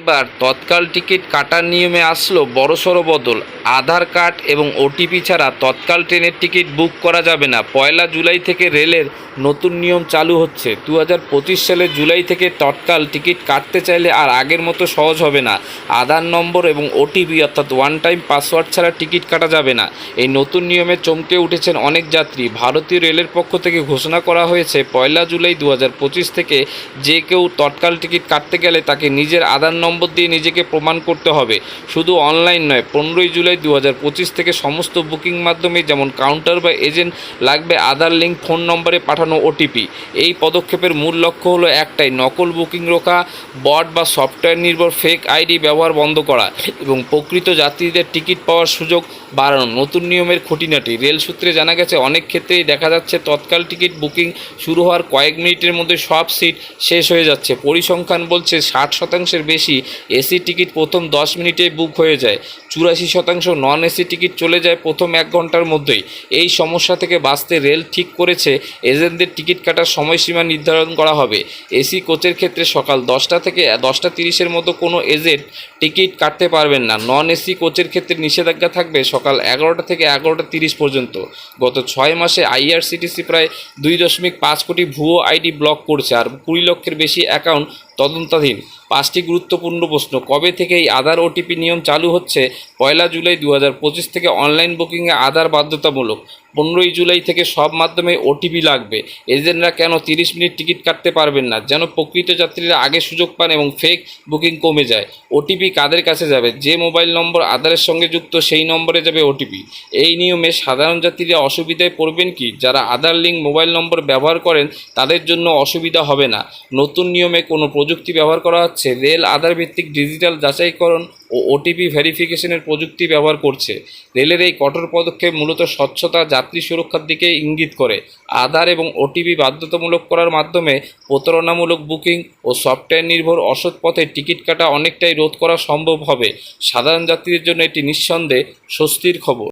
এবার তৎকাল টিকিট কাটার নিয়মে আসলো বড়সড় বদল। আধার কার্ড এবং ওটিপি ছাড়া তৎকাল ট্রেনের টিকিট বুক করা যাবে না। 1 জুলাই থেকে রেলের নতুন নিয়ম চালু হচ্ছে। 2025 সালের জুলাই থেকে তৎকাল টিকিট কাটতে চাইলে আর আগের মতো সহজ হবে না। আধার নম্বর এবং ওটিপি অর্থাৎ ওয়ান টাইম পাসওয়ার্ড ছাড়া টিকিট কাটা যাবে না। এই নতুন নিয়মে চমকে উঠেছেন অনেক যাত্রী। ভারতীয় রেলের পক্ষ থেকে ঘোষণা করা হয়েছে 1 জুলাই 2025 থেকে যে কেউ তৎকাল টিকিট কাটতে গেলে তাকে নিজের আধার নম্বর দিয়ে নিজেকে প্রমাণ করতে হবে। শুধু অনলাইন নয়, 15 জুলাই 2025 থেকে সমস্ত বুকিং মাধ্যমে যেমন কাউন্টার বা এজেন্ট লাগবে আধার লিঙ্ক ফোন নম্বরে পাঠানো ওটিপি। এই পদক্ষেপের মূল লক্ষ্য হলো একটাই, নকল বুকিং রোকা, বট বা সফটওয়্যার নির্ভর ফেক আইডি ব্যবহার বন্ধ করা এবং প্রকৃত যাত্রীদের টিকিট পাওয়ার সুযোগ বাড়ানো। নতুন নিয়মের খুঁটিনাটি। রেল সূত্রে জানা গেছে অনেক ক্ষেত্রেই দেখা যাচ্ছে তৎকাল টিকিট বুকিং শুরু হওয়ার কয়েক মিনিটের মধ্যে সব সিট শেষ হয়ে যাচ্ছে। পরিসংখ্যান বলছে 60%-এর বেশি এসি টিকিট প্রথম 10 মিনিটে বুক হয়ে যায়। 84% নন এসি টিকিট চলে যায় প্রথম 1 ঘন্টার মধ্যেই। এই সমস্যা থেকে বাঁচতে রেল ঠিক করেছে এজেন্টদের টিকিট কাটার সময়সীমা নির্ধারণ করা হবে। এসি কোচের ক্ষেত্রে সকাল 10টা থেকে 10টা 30-এর মতো কোনো এজেন্ট টিকিট কাটতে পারবেন না। নন এসি কোচের ক্ষেত্রে নিষেধাজ্ঞা থাকবে সকাল 11টা থেকে 11টা 30 পর্যন্ত। গত 6 মাসে আইআরসিটিসি প্রায় 2.5 কোটি ভুয়ো আইডি ব্লক করছে, আর 20 লক্ষের বেশি অ্যাকাউন্ট তদন্তাধীন। 5টি গুরুত্বপূর্ণ প্রশ্ন। কবে থেকে এই আধার ওটিপি নিয়ম চালু হচ্ছে? 1 জুলাই 2025 থেকে অনলাইন বুকিংয়ে আধার বাধ্যতামূলক। 15 জুলাই থেকে সব মাধ্যমে ওটিপি লাগবে। এজেন্টরা কেন 30 মিনিট টিকিট কাটতে পারবেন না? যেন প্রকৃত যাত্রীরা আগে সুযোগ পান এবং ফেক বুকিং কমে যায়। ওটিপি কাদের কাছে যাবে? যে মোবাইল নম্বর আধারের সঙ্গে যুক্ত সেই নম্বরে যাবে ওটিপি। এই নিয়মে সাধারণ যাত্রীরা অসুবিধায় পড়বেন কি? যারা আধার লিঙ্ক মোবাইল নম্বর ব্যবহার করেন তাদের জন্য অসুবিধা হবে না। নতুন নিয়মে কোনো প্রযুক্তি ব্যবহার করা হচ্ছে। রেল আধার ভিত্তিক ডিজিটাল যাচাইকরণ ও ওটিপি ভেরিফিকেশনের প্রযুক্তি ব্যবহার করছে। রেলের এই কঠোর পদক্ষেপ মূলত স্বচ্ছতা, যাত্রী সুরক্ষার দিকে ইঙ্গিত করে। আধার এবং ওটিপি বাধ্যতামূলক করার মাধ্যমে প্রতারণামূলক বুকিং ও সফটওয়্যার নির্ভর অসৎ পথে টিকিট কাটা অনেকটাই রোধ করা সম্ভব হবে। সাধারণ যাত্রীদের জন্য এটি নিঃসন্দেহে স্বস্তির খবর।